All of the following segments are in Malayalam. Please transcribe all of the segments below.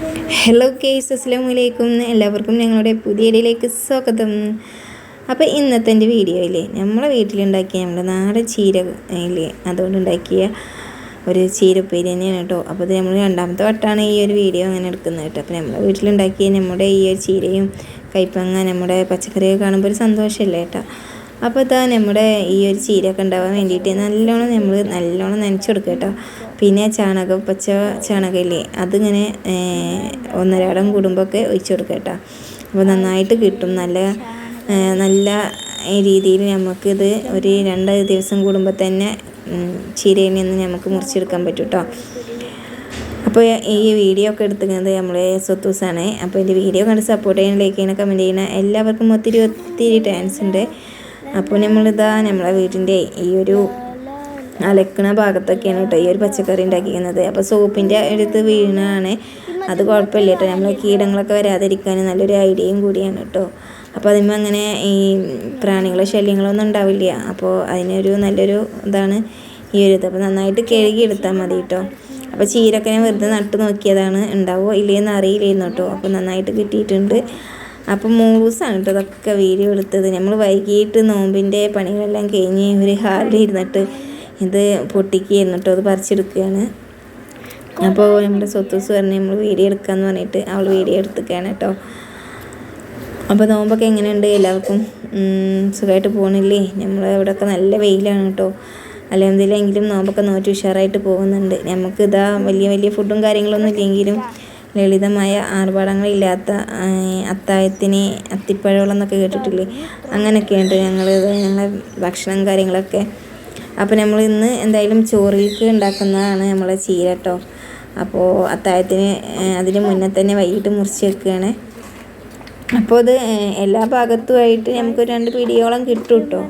ഹലോ കേസ് അസ്സലാമലൈക്കും, എല്ലാവർക്കും ഞങ്ങളുടെ പുതിയ ഇടയിലേക്ക് സ്വാഗതം. അപ്പോൾ ഇന്നത്തെ എൻ്റെ വീഡിയോയിൽ നമ്മളെ വീട്ടിലുണ്ടാക്കിയ നമ്മുടെ നാടൻ ചീര ഇല്ലേ, അതുകൊണ്ട് ഉണ്ടാക്കിയ ഒരു ചീര ഉപ്പേരി തന്നെയാണ് കേട്ടോ. അപ്പോൾ ഇത് നമ്മൾ രണ്ടാമത്തെ വട്ടമാണ് ഈ ഒരു വീഡിയോ അങ്ങനെ എടുക്കുന്നത് കേട്ടോ. അപ്പോൾ നമ്മളെ വീട്ടിലുണ്ടാക്കിയ നമ്മുടെ ഈ ഒരു ചീരയും കൈപ്പങ്ങ നമ്മുടെ പച്ചക്കറിയൊക്കെ കാണുമ്പോൾ ഒരു സന്തോഷമല്ലേ കേട്ടോ. അപ്പോൾ ഇതാ നമ്മുടെ ഈ ഒരു ചീരയൊക്കെ ഉണ്ടാവാൻ വേണ്ടിയിട്ട് നല്ലോണം നനച്ച് കൊടുക്കുക കേട്ടോ. പിന്നെ പച്ച ചാണകമില്ലേ, അതിങ്ങനെ ഒന്നരാടം കൂടുമ്പോഴൊക്കെ ഒഴിച്ച് കൊടുക്കുക കേട്ടോ. അപ്പോൾ നന്നായിട്ട് കിട്ടും. നല്ല രീതിയിൽ നമുക്കിത് ഒരു 2 ദിവസം കൂടുമ്പോൾ തന്നെ ചീരയിൽ നിന്ന് നമുക്ക് മുറിച്ചെടുക്കാൻ പറ്റും കേട്ടോ. അപ്പോൾ ഈ വീഡിയോ ഒക്കെ എടുക്കുന്നത് നമ്മളെ സ്വത്തൂസാണ്. അപ്പോൾ എൻ്റെ വീഡിയോ കണ്ട് സപ്പോർട്ട് ചെയ്യണം, ലൈക്ക് ചെയ്യണം, കമൻറ്റ് ചെയ്യണം. എല്ലാവർക്കും ഒത്തിരി താങ്ക്സ് ഉണ്ട്. അപ്പോൾ നമ്മളെ വീട്ടിൻ്റെ ഈ ഒരു അലക്കണ ഭാഗത്തൊക്കെയാണ് കേട്ടോ ഈ ഒരു പച്ചക്കറി ഉണ്ടാക്കിയിരിക്കുന്നത്. അപ്പോൾ സോപ്പിൻ്റെ അടുത്ത് വീണാണ്, അത് കുഴപ്പമില്ല കേട്ടോ. നമ്മൾ കീടങ്ങളൊക്കെ വരാതിരിക്കാൻ നല്ലൊരു ഐഡിയയും കൂടിയാണ് കേട്ടോ. അപ്പോൾ അതിന്മേൽ അങ്ങനെ ഈ പ്രാണികളോ ശല്യങ്ങളൊന്നും ഉണ്ടാവില്ല. അപ്പോൾ അതിനൊരു നല്ലൊരു ഇതാണ് ഈ ഒരു ഇത്. അപ്പോൾ നന്നായിട്ട് കഴുകി എടുത്താൽ മതി കേട്ടോ. അപ്പോൾ ചീരൊക്കെ ഞാൻ വെറുതെ നട്ട് നോക്കിയതാണ്, ഉണ്ടാവുമോ ഇല്ലയെന്ന് അറിയില്ലായിരുന്നു കേട്ടോ. അപ്പോൾ നന്നായിട്ട് കിട്ടിയിട്ടുണ്ട്. അപ്പം മൂസാണ് കേട്ടോ ഇതൊക്കെ വീഡിയോ എടുത്തത്. നമ്മൾ വൈകിട്ട് നോമ്പിൻ്റെ പണികളെല്ലാം കഴിഞ്ഞ് ഒരു ഹാളിൽ ഇരുന്നിട്ട് ഇത് പൊട്ടിക്കുകയായിരുന്നു കേട്ടോ, അത് പറിച്ചെടുക്കുകയാണ്. അപ്പോൾ നമ്മുടെ സ്വത്തൂസ് പറഞ്ഞ് നമ്മൾ വീഡിയോ എടുക്കാമെന്ന് പറഞ്ഞിട്ട് അവൾ വീഡിയോ എടുത്തിക്കുകയാണ് കേട്ടോ. അപ്പോൾ നോമ്പൊക്കെ എങ്ങനെയുണ്ട് എല്ലാവർക്കും? സുഖമായിട്ട് പോകണില്ലേ? ഇവിടെയൊക്കെ നല്ല വെയിലാണ് കേട്ടോ. അല്ലെങ്കിലും നോമ്പൊക്കെ നോറ്റ് ഉഷാറായിട്ട് പോകുന്നുണ്ട്. നമുക്കിതാ വലിയ ഫുഡും കാര്യങ്ങളൊന്നും ഇല്ലെങ്കിലും ലളിതമായ ആർഭാടങ്ങളില്ലാത്ത അത്താഴത്തിന് അത്തിപ്പഴവെള്ളം എന്നൊക്കെ കേട്ടിട്ടില്ലേ, അങ്ങനെയൊക്കെയുണ്ട് ഞങ്ങളെ ഭക്ഷണം കാര്യങ്ങളൊക്കെ. അപ്പോൾ നമ്മൾ ഇന്ന് എന്തായാലും ചോറിലേക്ക് ഉണ്ടാക്കുന്നതാണ് നമ്മളെ ചീര കേട്ടോ. അപ്പോൾ അത്താഴത്തിന് അതിന് മുന്നേ തന്നെ വൈകിട്ട് മുറിച്ച് വെക്കുകയാണ്. അപ്പോൾ അത് എല്ലാ ഭാഗത്തുമായിട്ട് നമുക്ക് 2 പിടിയോളം കിട്ടും കേട്ടോ.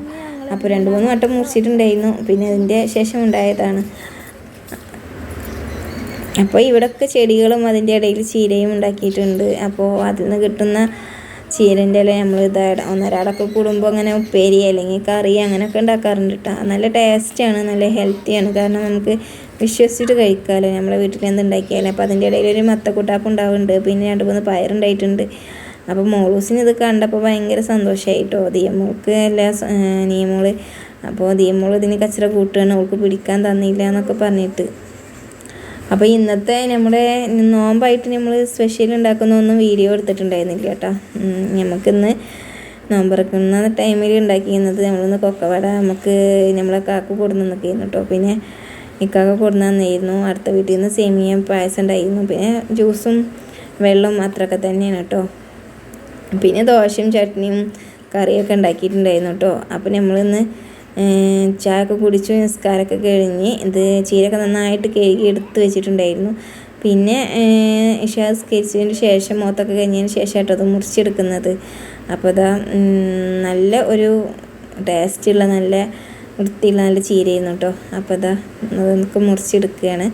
അപ്പോൾ 2-3 വട്ടം മുറിച്ചിട്ടുണ്ടായിരുന്നു, പിന്നെ അതിൻ്റെ ശേഷം ഉണ്ടായതാണ്. അപ്പോൾ ഇവിടെയൊക്കെ ചെടികളും അതിൻ്റെ ഇടയിൽ ചീരയും ഉണ്ടാക്കിയിട്ടുണ്ട്. അപ്പോൾ അതിൽ നിന്ന് കിട്ടുന്ന ചീരൻ്റെ ഇല നമ്മൾ ഒന്നരാടൊക്കെ കൂടുമ്പോൾ അങ്ങനെ ഉപ്പേരി അല്ലെങ്കിൽ കറി അങ്ങനെയൊക്കെ ഉണ്ടാക്കാറുണ്ട് കേട്ടോ. നല്ല ടേസ്റ്റാണ്, നല്ല ഹെൽത്തിയാണ്. കാരണം നമുക്ക് വിശ്വസിച്ചിട്ട് കഴിക്കാമല്ലോ നമ്മളെ വീട്ടിൽ എന്തുണ്ടാക്കിയാലും. അപ്പോൾ അതിൻ്റെ ഇടയിൽ ഒരു മത്തക്കുട്ടാപ്പ് ഉണ്ടാവുന്നുണ്ട്, പിന്നെ 2-3 പയറുണ്ടായിട്ടുണ്ട്. അപ്പോൾ മോളൂസിന് ഇത് കണ്ടപ്പോൾ ഭയങ്കര സന്തോഷമായി കേട്ടോ. ദിയമോൾക്ക് നിയമോള് അപ്പോൾ ദിയമോൾ ഇതിന് കച്ചറ കൂട്ടുകയാണ്, അവൾക്ക് പിടിക്കാൻ തന്നില്ല എന്നൊക്കെ പറഞ്ഞിട്ട്. അപ്പോൾ ഇന്നത്തെ നമ്മുടെ നോമ്പായിട്ട് നമ്മൾ സ്പെഷ്യൽ ഉണ്ടാക്കുന്നൊന്നും വീഡിയോ എടുത്തിട്ടുണ്ടായിരുന്നില്ല കേട്ടോ. നമുക്കിന്ന് നോമ്പറക്കുന്ന ടൈമിൽ ഉണ്ടാക്കിയിരുന്നത് നമ്മളിന്ന് കൊക്കവട നമ്മളെ കാക്ക കൊടുന്ന് നിൽക്കുന്നു കേട്ടോ. പിന്നെ ഇക്കാക്ക കൊടുന്ന് തന്നിരുന്നു. അടുത്ത വീട്ടിൽ നിന്ന് സേമിയ പായസം ഉണ്ടായിരുന്നു. പിന്നെ ജ്യൂസും വെള്ളവും അത്രയൊക്കെ തന്നെയാണ് കേട്ടോ. പിന്നെ ദോശയും ചട്നിയും കറിയൊക്കെ ഉണ്ടാക്കിയിട്ടുണ്ടായിരുന്നു കേട്ടോ. അപ്പോൾ നമ്മളിന്ന് ചായയൊക്കെ കുടിച്ചു, നിസ്കാരമൊക്കെ കഴിഞ്ഞ് ഇത് ചീരയൊക്കെ നന്നായിട്ട് കഴുകി എടുത്ത് വെച്ചിട്ടുണ്ടായിരുന്നു. പിന്നെ ഇഷാ നിസ്കരിച്ചതിന് ശേഷം മുഖത്തൊക്കെ കഴിഞ്ഞതിന് ശേഷം കേട്ടോ അത് മുറിച്ചെടുക്കുന്നത്. അപ്പോൾ അതാ നല്ല ഒരു ടേസ്റ്റുള്ള നല്ല വൃത്തിയുള്ള നല്ല ചീരയായിരുന്നു കേട്ടോ. അപ്പോൾ അതാ നമുക്ക് മുറിച്ചെടുക്കുകയാണ്.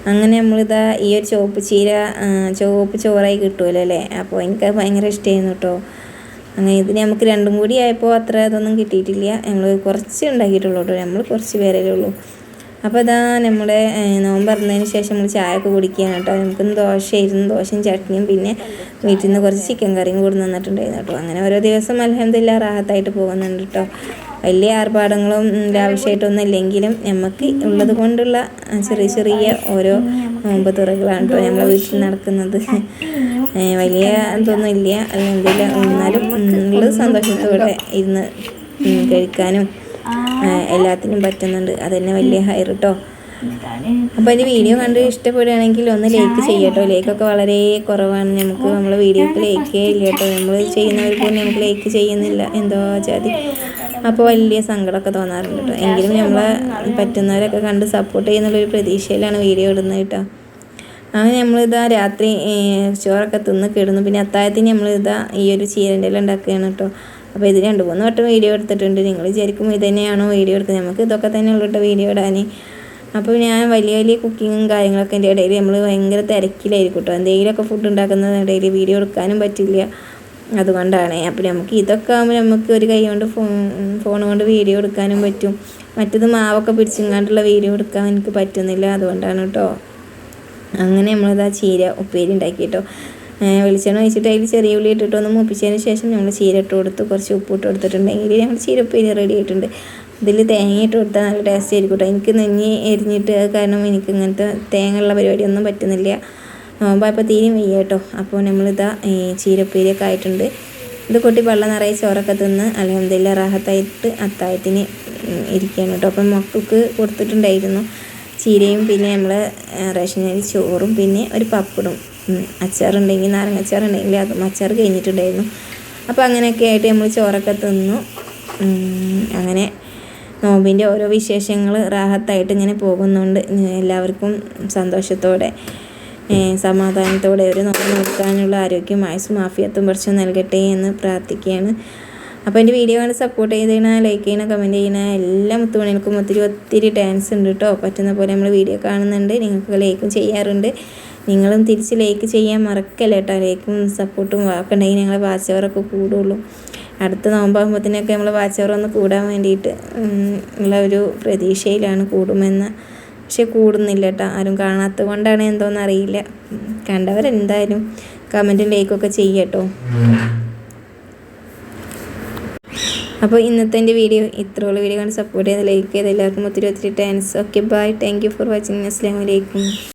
അങ്ങനെ നമ്മളിതാ ഈ ഒരു ചുവപ്പ് ചോറായി കിട്ടുമല്ലോ അല്ലേ. അപ്പോൾ എനിക്ക് ഭയങ്കര ഇഷ്ടമായിരുന്നു കേട്ടോ. അങ്ങനെ ഇതിന് നമുക്ക് 2 കൂടി ആയപ്പോൾ അത്ര ഇതൊന്നും കിട്ടിയിട്ടില്ല. നമ്മൾ കുറച്ച് ഉണ്ടാക്കിയിട്ടുള്ളൂ കേട്ടോ, നമ്മൾ കുറച്ച് പേരേ ഉള്ളൂ. അപ്പോൾ ഇതാ നമ്മുടെ നോമ്പ് പറഞ്ഞതിന് ശേഷം നമ്മൾ ചായയൊക്കെ കുടിക്കുകയാണ് കേട്ടോ. നമുക്കിന്ന് ദോശയും ചട്നിയും പിന്നെ വീട്ടിൽ നിന്ന് കുറച്ച് ചിക്കൻ കറിയും കൂടി തന്നിട്ടുണ്ടായിരുന്നു കേട്ടോ. അങ്ങനെ ഓരോ ദിവസം അൽഹംദുലില്ലാഹ് റാഹത്തായിട്ട് പോകുന്നുണ്ട് കേട്ടോ. വലിയ ആർഭാടങ്ങളും ആവശ്യമായിട്ടൊന്നും ഇല്ലെങ്കിലും നമുക്ക് ഉള്ളത് കൊണ്ടുള്ള ചെറിയ ഓരോ നോമ്പ് തുറകളാണ് കേട്ടോ നമ്മളെ വീട്ടിൽ നടക്കുന്നത്. വലിയ ഇതൊന്നും ഇല്ല, അല്ലെങ്കിൽ എന്നാലും ഉള്ളത് സന്തോഷത്തോടെ ഇരുന്ന് കഴിക്കാനും എല്ലാത്തിനും പറ്റുന്നുണ്ട്. അതുതന്നെ വലിയ ഹൈർ കേട്ടോ. അപ്പോൾ അതിൻ്റെ വീഡിയോ കണ്ട് ഇഷ്ടപ്പെടുകയാണെങ്കിൽ ഒന്ന് ലൈക്ക് ചെയ്യട്ടോ. ലൈക്കൊക്കെ വളരെ കുറവാണ്, നമ്മളെ വീഡിയോക്ക് ലൈക്കേ ഇല്ല കേട്ടോ. നമ്മൾ ചെയ്യുന്നവർ പോലും നമുക്ക് ലൈക്ക് ചെയ്യുന്നില്ല, എന്തോ ജാതി. അപ്പോൾ വലിയ സങ്കടമൊക്കെ തോന്നാറുണ്ട് കേട്ടോ. എങ്കിലും നമ്മളെ പറ്റുന്നവരൊക്കെ കണ്ട് സപ്പോർട്ട് ചെയ്യുന്നുള്ളൊരു പ്രതീക്ഷയിലാണ് വീഡിയോ ഇടുന്നത് കേട്ടോ. അങ്ങനെ നമ്മളിതാ രാത്രി ചോറൊക്കെ തിന്ന് കിടന്നു. പിന്നെ അത്താഴത്തിന് നമ്മളിതാ ഈ ഒരു ചീരൻ്റെ ഇല ഉണ്ടാക്കുകയാണ് കേട്ടോ. അപ്പോൾ ഇത് 2-3 വട്ടം വീഡിയോ എടുത്തിട്ടുണ്ട്. നിങ്ങൾ വിചാരിക്കും ഇത് തന്നെയാണോ വീഡിയോ എടുക്കുന്നത്? നമുക്ക് ഇതൊക്കെ തന്നെ ഉള്ളൂ കേട്ടോ വീഡിയോ ഇടാൻ. അപ്പോൾ ഞാൻ വലിയ കുക്കിങ്ങും കാര്യങ്ങളൊക്കെ എൻ്റെ ഇടയിൽ നമ്മൾ ഭയങ്കര തിരക്കിലായിരിക്കും കേട്ടോ. എന്തെങ്കിലുമൊക്കെ ഫുഡ് ഉണ്ടാക്കുന്നതിനിടയിൽ വീഡിയോ എടുക്കാനും പറ്റില്ല, അതുകൊണ്ടാണ്. അപ്പോൾ നമുക്ക് ഇതൊക്കെ ആകുമ്പോൾ നമുക്ക് ഒരു കൈ കൊണ്ട് ഫോൺ കൊണ്ട് വീഡിയോ എടുക്കാനും പറ്റും. മറ്റത് മാവൊക്കെ പിടിച്ചിങ്ങാണ്ടുള്ള വീഡിയോ എടുക്കാൻ എനിക്ക് പറ്റുന്നില്ല, അതുകൊണ്ടാണ് കേട്ടോ. അങ്ങനെ നമ്മളിതാ ചീര ഉപ്പേരി ഉണ്ടാക്കി കേട്ടോ. വെളിച്ചെണ്ണ ഒഴിച്ചിട്ട് അതിൽ ചെറിയ ഉള്ളി ഇട്ടിട്ട് ഒന്ന് മൂപ്പിച്ചതിന് ശേഷം നമ്മൾ ചീര ഇട്ട് കൊടുത്ത് കുറച്ച് ഉപ്പിട്ട് കൊടുത്തിട്ടുണ്ടെങ്കിൽ നമ്മൾ ചീര ഉപ്പേരി റെഡി ആയിട്ടുണ്ട്. ഇതിൽ തേങ്ങ ഇട്ട് കൊടുത്താൽ നല്ല ടേസ്റ്റ് ആയിരിക്കും കേട്ടോ. എനിക്ക് നെഞ്ഞി എരിഞ്ഞിട്ട് കാരണം എനിക്ക് ഇങ്ങനത്തെ തേങ്ങ ഉള്ള പരിപാടിയൊന്നും പറ്റുന്നില്ല. നോമ്പായപ്പോൾ തീരെയും വയ്യ കേട്ടോ. അപ്പോൾ നമ്മളിതാ ചീരപ്പേരിയൊക്കെ ആയിട്ടുണ്ട്. ഇത് കൊട്ടി വെള്ളം നിറയെ ചോറൊക്കെ തിന്ന് അൽഹംദുലില്ലാ റാഹത്തായിട്ട് അത്താഴത്തിന് ഇരിക്കുകയാണ് കേട്ടോ. അപ്പം മക്കൾക്ക് കൊടുത്തിട്ടുണ്ടായിരുന്നു ചീരയും പിന്നെ നമ്മൾ റേഷൻ അരി ചോറും പിന്നെ ഒരു പപ്പടും അച്ചാറുണ്ടെങ്കിൽ നാരങ്ങ അച്ചാറുണ്ടെങ്കിൽ അതും അച്ചാർ കഴിഞ്ഞിട്ടുണ്ടായിരുന്നു. അപ്പോൾ അങ്ങനെയൊക്കെ ആയിട്ട് നമ്മൾ ചോറൊക്കെ തിന്നു. അങ്ങനെ നോമ്പിൻ്റെ ഓരോ വിശേഷങ്ങൾ റാഹത്തായിട്ട് ഇങ്ങനെ പോകുന്നുണ്ട്. എല്ലാവർക്കും സന്തോഷത്തോടെ സമാധാനത്തോടെ ഒരു നോമ്പ് നോക്കാനുള്ള ആരോഗ്യം ആയുസ്സും ആഫിയത്തും പടച്ചോൻ നൽകട്ടെ എന്ന് പ്രാർത്ഥിക്കുകയാണ്. അപ്പോൾ എൻ്റെ വീഡിയോ കണ്ട് സപ്പോർട്ട് ചെയ്യണ, ലൈക്ക് ചെയ്യണ, കമൻറ്റ് ചെയ്യണ എല്ലാ മുത്തുമണികൾക്കും ഒത്തിരി താങ്ക്സ് ഉണ്ട് കേട്ടോ. പറ്റുന്ന പോലെ നമ്മൾ വീഡിയോ കാണുന്നുണ്ട്, നിങ്ങൾക്ക് ലൈക്കും ചെയ്യാറുണ്ട്. നിങ്ങളും തിരിച്ച് ലൈക്ക് ചെയ്യാൻ മറക്കല്ല കേട്ടോ. ലൈക്കും സപ്പോർട്ടും ഒക്കെ ഉണ്ടെങ്കിൽ ഞങ്ങൾ വാച്ച് അവറൊക്കെ കൂടുള്ളൂ. അടുത്ത നോമ്പാകുമ്പോഴത്തേനൊക്കെ നമ്മൾ വാച്ച് അവർ ഒന്ന് കൂടാൻ വേണ്ടിയിട്ട് ഉള്ള ഒരു പ്രതീക്ഷയിലാണ്, കൂടുമെന്ന്. പക്ഷെ കൂടുന്നില്ല കേട്ടോ. ആരും കാണാത്തത് കൊണ്ടാണ് എന്തോന്ന് അറിയില്ല. കണ്ടവരെന്തായാലും കമൻറ്റും ലൈക്കൊക്കെ ചെയ്യട്ടോ. അപ്പോൾ ഇന്നത്തെ എൻ്റെ വീഡിയോ ഇത്രയുള്ള വീഡിയോ കണ്ട് സപ്പോർട്ട് ചെയ്ത് ലൈക്ക് ചെയ്ത് എല്ലാവർക്കും ഒത്തിരി thanks. Okay bye. Thank you for watching. അസ്സലാമു അലൈക്കും.